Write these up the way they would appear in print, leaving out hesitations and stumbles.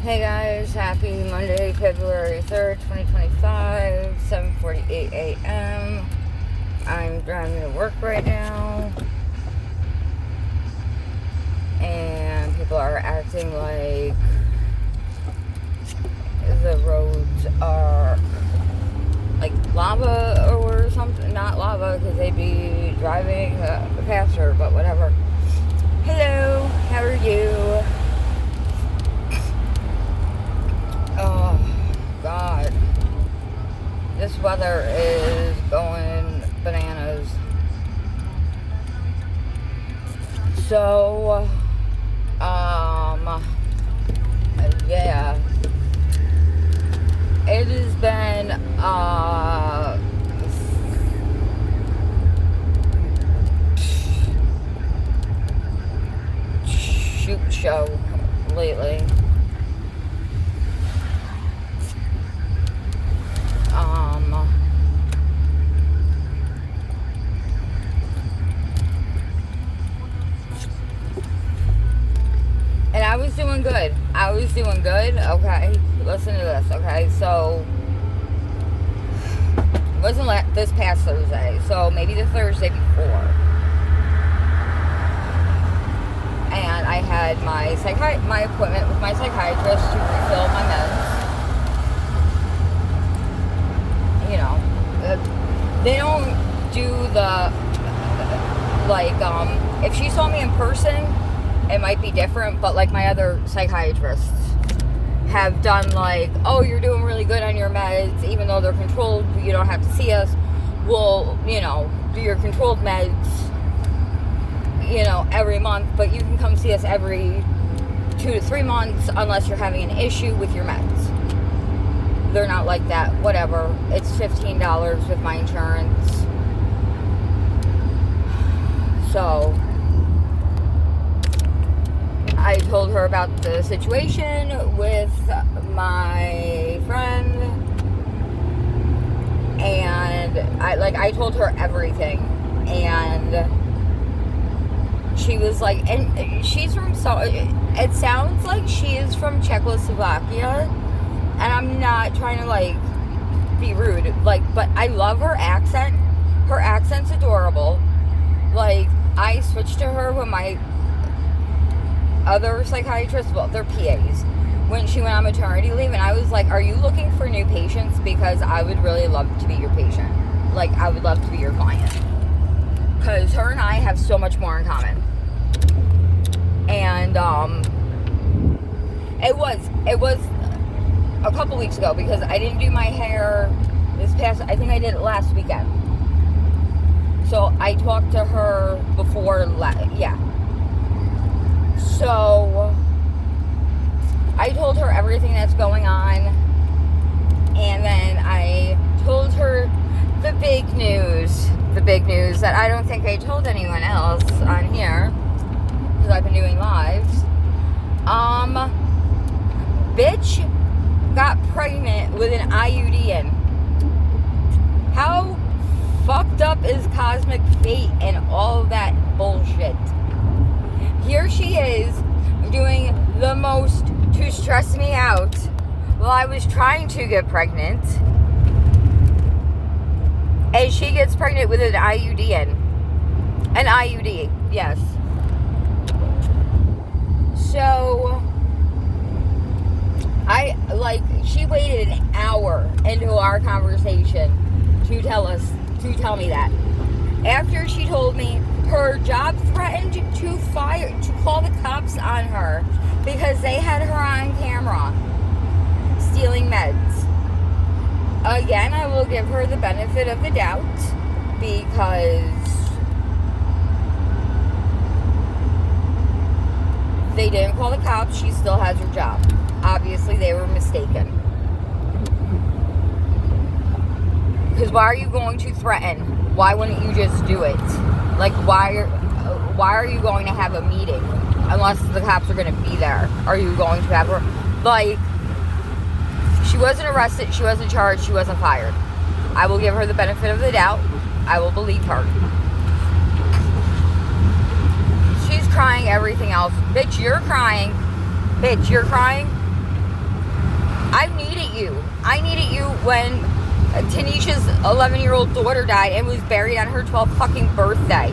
Hey guys, happy Monday, February 3rd, 2025, 7:48 a.m. I'm driving to work right now, and people are acting like the roads are like lava or something. Not lava, because they'd be driving faster, but whatever. Hello, how are you? Oh, God. This weather is going bananas. So, yeah. It has been, shoot show lately. And I was doing good. Okay, listen to this. Okay, so it wasn't this past Thursday, so maybe the Thursday before. And I had my appointment with my psychiatrist to refill my meds. You know, they don't do the if she saw me in person, it might be different, but like my other psychiatrists have done, like, oh, you're doing really good on your meds, even though they're controlled, you don't have to see us. We'll, do your controlled meds, every month, but you can come see us every 2 to 3 months unless you're having an issue with your meds. They're not like that. Whatever. It's $15 with my insurance. So I told her about the situation with my friend, and I told her everything, and she was like, and she's from, it sounds like she is from Czechoslovakia, and I'm not trying to be rude, but I love her accent. Her accent's adorable. I switched to her when my other psychiatrists, well, they're PAs, when she went on maternity leave, and I was like, are you looking for new patients? Because I would really love to be your patient. I would love to be your client. Because her and I have so much more in common. And, it was a couple weeks ago, because I didn't do my hair I think I did it last weekend. So I talked to her before, So I told her everything that's going on, and then I told her the big news that I don't think I told anyone else on here, because I've been doing lives. Bitch got pregnant with an IUD in. How fucked up is cosmic fate and all that bullshit? Here she is doing the most to stress me out while I was trying to get pregnant, and she gets pregnant with an IUD in. An IUD, yes. So she waited an hour into our conversation to tell me that. After she told me her job threatened to call the cops on her because they had her on camera stealing meds. Again, I will give her the benefit of the doubt, because they didn't call the cops. She still has her job. Obviously, they were mistaken. Because why are you going to threaten? Why wouldn't you just do it? Why are you going to have a meeting unless the cops are going to be there? Are you going to have her, she wasn't arrested, she wasn't charged, she wasn't fired. I will give her the benefit of the doubt. I will believe her. She's crying everything else. Bitch, you're crying. I needed you. I needed you when Tanisha's 11-year-old daughter died and was buried on her 12th fucking birthday.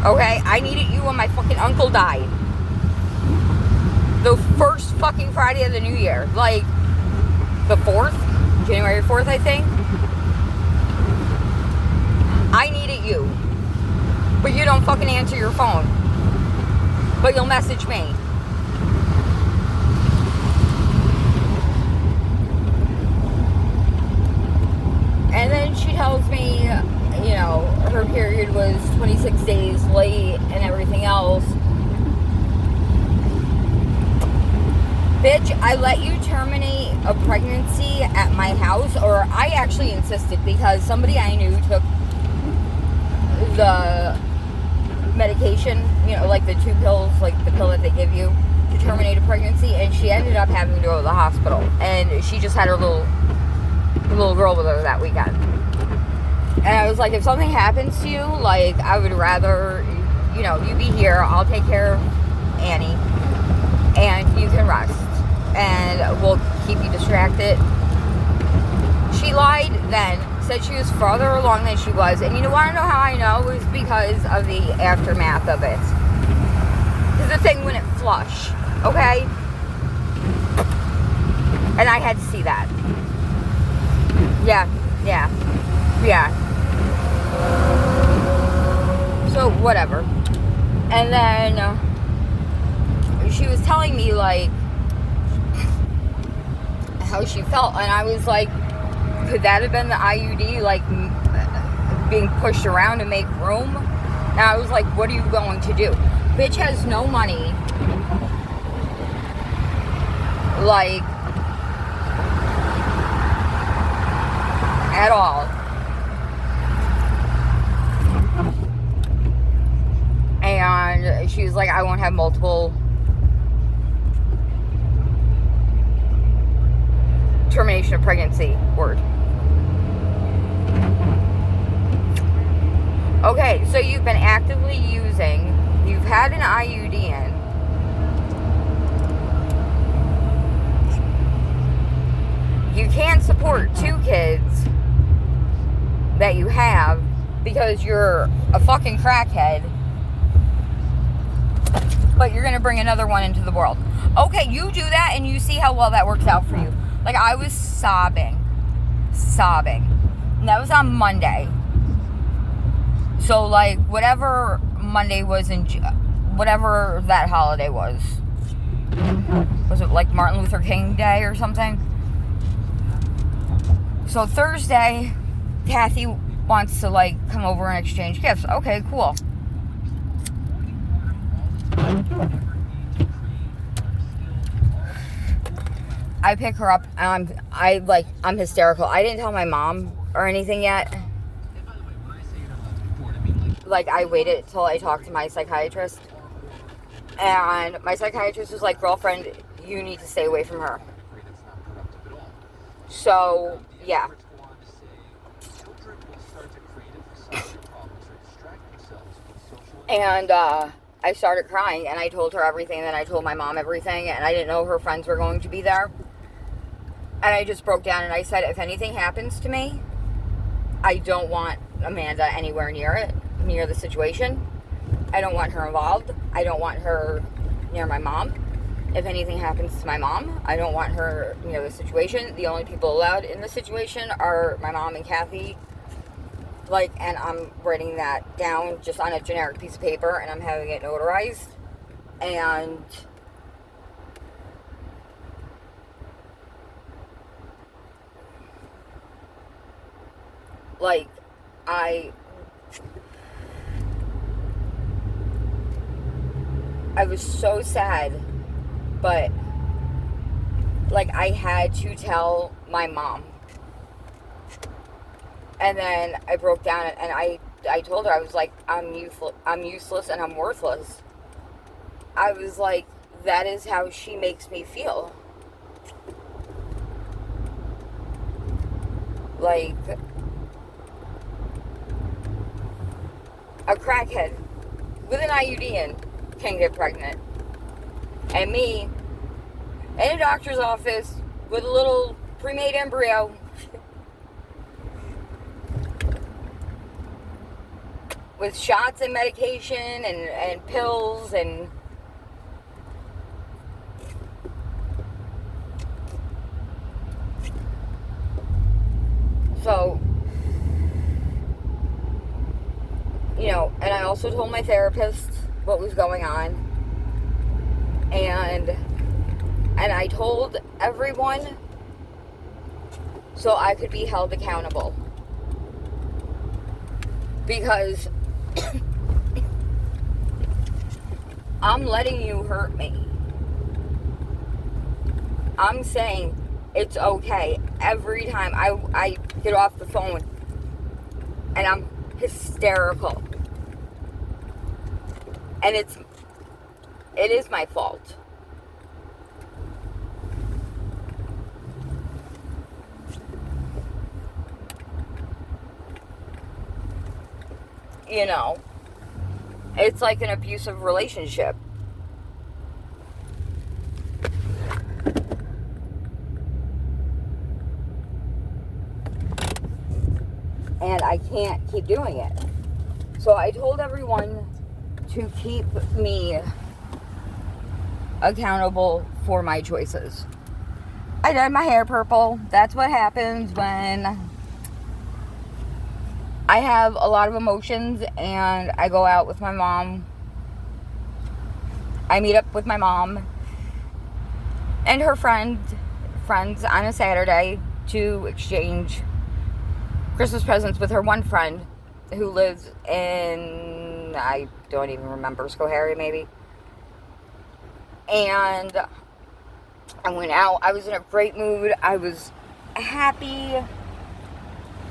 Okay? I needed you when my fucking uncle died. The first fucking Friday of the new year. Like, the 4th? January 4th, I think. I needed you. But you don't fucking answer your phone. But you'll message me. And then she tells me, you know, her period was 26 days late and everything else. Bitch, I let you terminate a pregnancy at my house, or I actually insisted because somebody I knew took the medication, you know, like the 2 pills, like the pill that they give you to terminate a pregnancy, and she ended up having to go to the hospital. And she just had her little girl with her that weekend. And I was like, if something happens to you, like, I would rather, you know, you be here. I'll take care of Annie, and you can rest, and we'll keep you distracted. She lied then, said she was farther along than she was, and you want to know how I know? It was because of the aftermath of it. Because the thing wouldn't flush, okay? And I had to see that. Yeah. So, whatever. And then she was telling me, like, how she felt, and I was like, could that have been the IUD, like, being pushed around to make room? And I was like, what are you going to do? Bitch has no money. Like, at all. And she was like, I won't have multiple termination of pregnancy word. Okay, so you've been actively using, you've had an IUD in, you can't support 2 kids that you have because you're a fucking crackhead, but you're gonna bring another one into the world. Okay, you do that and you see how well that works out for you. Like, I was sobbing. And that was on Monday. So, like, whatever Monday was whatever that holiday was it like Martin Luther King Day or something? So Thursday, Kathy wants to, like, come over and exchange gifts. Okay, cool. I pick her up, and I'm hysterical. I didn't tell my mom or anything yet. Like, I waited till I talked to my psychiatrist. And my psychiatrist was like, girlfriend, you need to stay away from her. So, yeah. And I started crying, and I told her everything, and then I told my mom everything, and I didn't know her friends were going to be there. And I just broke down, and I said, if anything happens to me, I don't want Amanda anywhere near the situation. I don't want her involved. I don't want her near my mom. If anything happens to my mom, I don't want her near the situation. The only people allowed in the situation are my mom and Kathy. Like, and I'm writing that down just on a generic piece of paper, and I'm having it notarized. And like, I was so sad, but like, I had to tell my mom. And then I broke down, and I told her, I was like, I'm useless and I'm worthless. I was like, that is how she makes me feel. Like, a crackhead with an IUD in can get pregnant. and me in a doctor's office with a little pre-made embryo. With shots and medication and pills and so, you know, and I also told my therapist what was going on, and I told everyone so I could be held accountable, because I'm letting you hurt me. I'm saying it's okay every time I get off the phone and I'm hysterical. And it is my fault. You know, it's like an abusive relationship. And I can't keep doing it. So I told everyone to keep me accountable for my choices. I dyed my hair purple. That's what happens when I have a lot of emotions and I go out with my mom. I meet up with my mom and her friends on a Saturday to exchange Christmas presents with her one friend who lives in, I don't even remember, Schoharie maybe. And I went out. I was in a great mood. I was happy.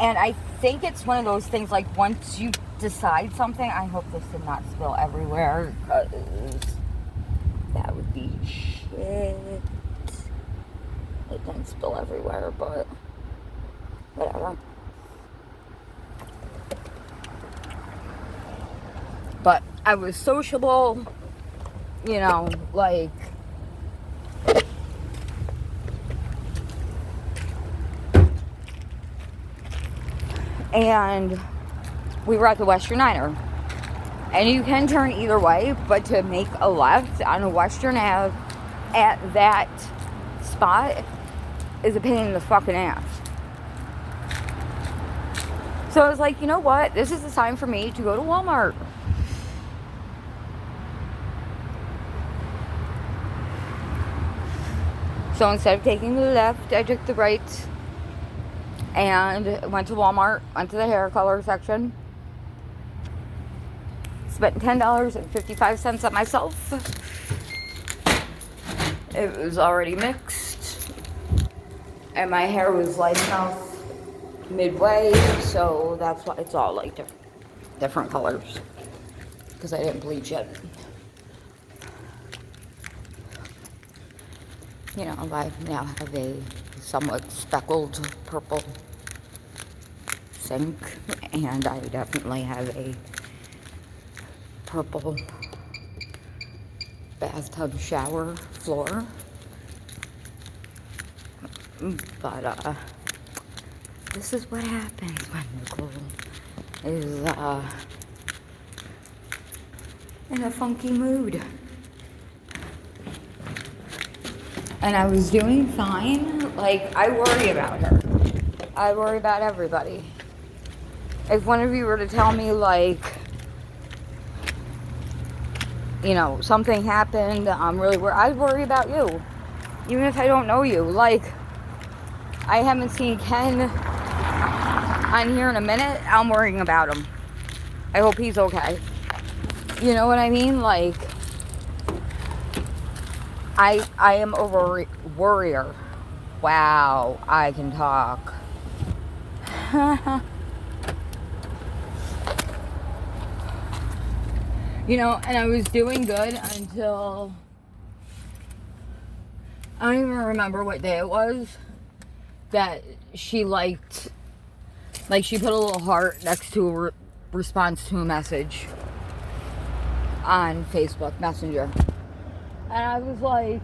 And I think it's one of those things, like, once you decide something, I hope this did not spill everywhere, because that would be shit. It didn't spill everywhere, but whatever. But I was sociable, you know, like, and we were at the Western Niner. And you can turn either way, but to make a left on a Western Ave at that spot is a pain in the fucking ass. So I was like, you know what? This is the time for me to go to Walmart. So instead of taking the left, I took the right and went to Walmart, went to the hair color section, spent $10.55 on myself. It was already mixed, and my hair was light enough midway, so that's why it's all like different colors, because I didn't bleach it. You know, I now have a somewhat speckled purple sink, and I definitely have a purple bathtub shower floor. But this is what happens when Nicole is in a funky mood. And I was doing fine. Like, I worry about her. I worry about everybody. If one of you were to tell me, like, you know, something happened, I'm really worried, I'd worry about you. Even if I don't know you. Like, I haven't seen Ken on here in a minute. I'm worrying about him. I hope he's okay. You know what I mean? Like, I am a worrier. Wow, I can talk. You know, and I was doing good until, I don't even remember what day it was, that she liked, like, she put a little heart next to a response to a message on Facebook Messenger. And I was like,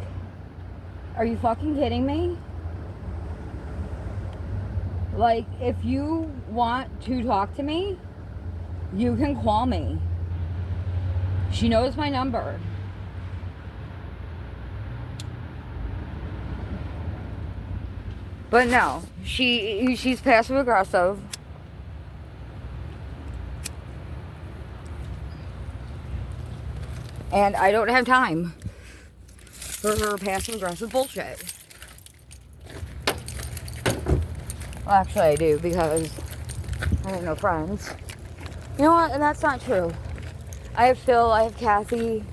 are you fucking kidding me? Like, if you want to talk to me, you can call me. She knows my number. But no, she's passive aggressive. And I don't have time for her passive aggressive bullshit. Well, actually I do, because I have no friends. You know what? And that's not true. I have Phil, I have Kathy.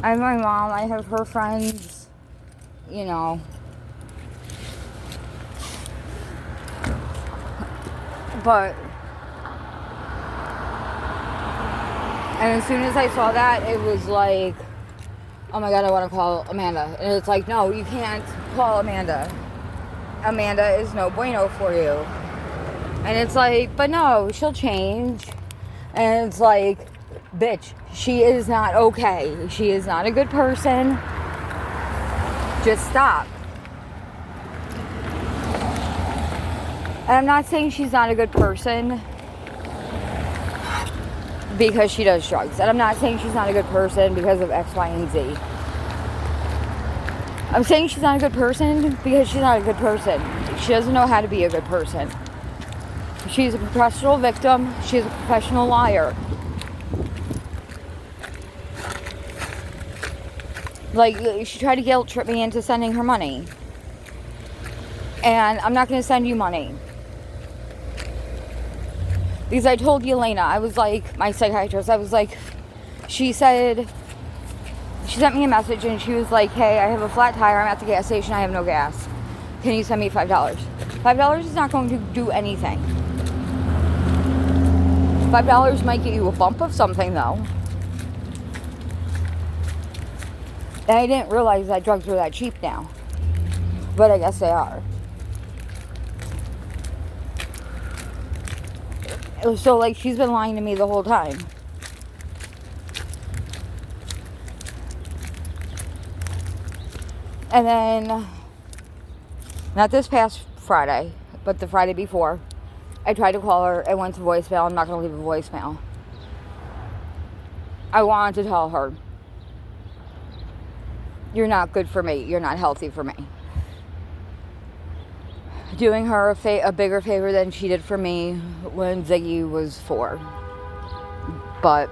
I have my mom, I have her friends, you know. But, and as soon as I saw that, it was like, oh my God, I want to call Amanda. And it's like, no, you can't call Amanda. Amanda is no bueno for you. And it's like, but no, she'll change. And it's like, bitch, she is not okay. She is not a good person. Just stop. And I'm not saying she's not a good person because she does drugs. And I'm not saying she's not a good person because of X, Y, and Z. I'm saying she's not a good person because she's not a good person. She doesn't know how to be a good person. She's a professional victim. She's a professional liar. Like, she tried to guilt trip me into sending her money. And I'm not going to send you money. Because I told Elena, I was like, my psychiatrist, I was like, she said, she sent me a message and she was like, hey, I have a flat tire, I'm at the gas station, I have no gas. Can you send me $5? $5 is not going to do anything. $5 might get you a bump of something, though. And I didn't realize that drugs were that cheap now. But I guess they are. So, like, she's been lying to me the whole time. And then, not this past Friday, but the Friday before, I tried to call her. It went to voicemail. I'm not going to leave a voicemail. I wanted to tell her, you're not good for me. You're not healthy for me. Doing her a bigger favor than she did for me when Ziggy was 4. But,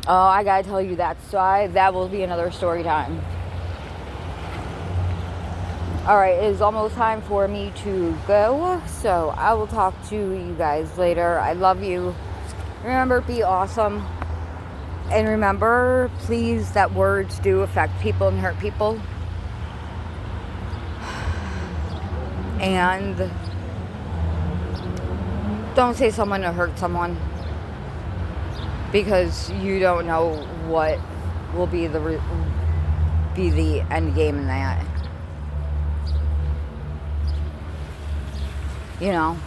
oh, I gotta tell you that story. That will be another story time. Alright, it is almost time for me to go. So, I will talk to you guys later. I love you. Remember, be awesome. And remember, please, that words do affect people and hurt people. And don't say someone to hurt someone, because you don't know what will be the end game in that. You know.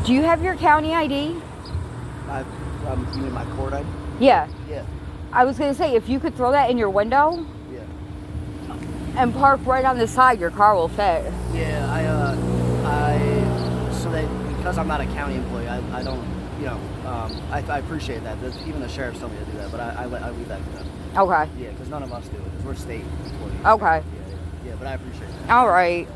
Do you have your county ID? You mean my court ID? Yeah. Yeah. I was going to say, if you could throw that in your window. Yeah. And park right on the side, your car will fit. Yeah, so that, because I'm not a county employee, I don't, you know, I appreciate that. Even the sheriff's told me to do that, but I leave that to them. Okay. Yeah, because none of us do it, because we're state employees. Okay. Yeah, but I appreciate that. All right.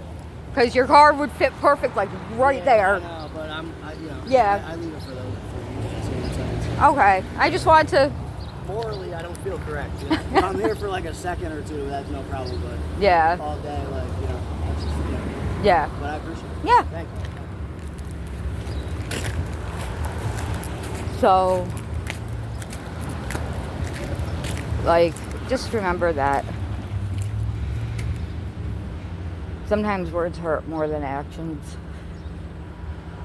Because your car would fit perfect, like, right there. I know, but I leave it for those, for you. Okay. I just wanted to... Morally, I don't feel correct. You know? If I'm here for like a second or two, that's no problem, but yeah. All day, like, you know, that's just, you know. Yeah. But I appreciate it. Yeah. Thank you. So, like, just remember that. Sometimes words hurt more than actions.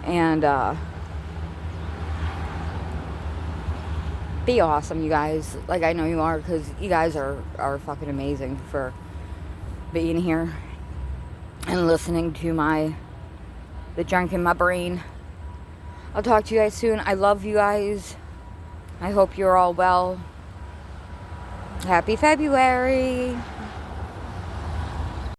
And be awesome, you guys. Like, I know you are, because you guys are fucking amazing for being here and listening to the junk in my brain. I'll talk to you guys soon. I love you guys. I hope you're all well. Happy February.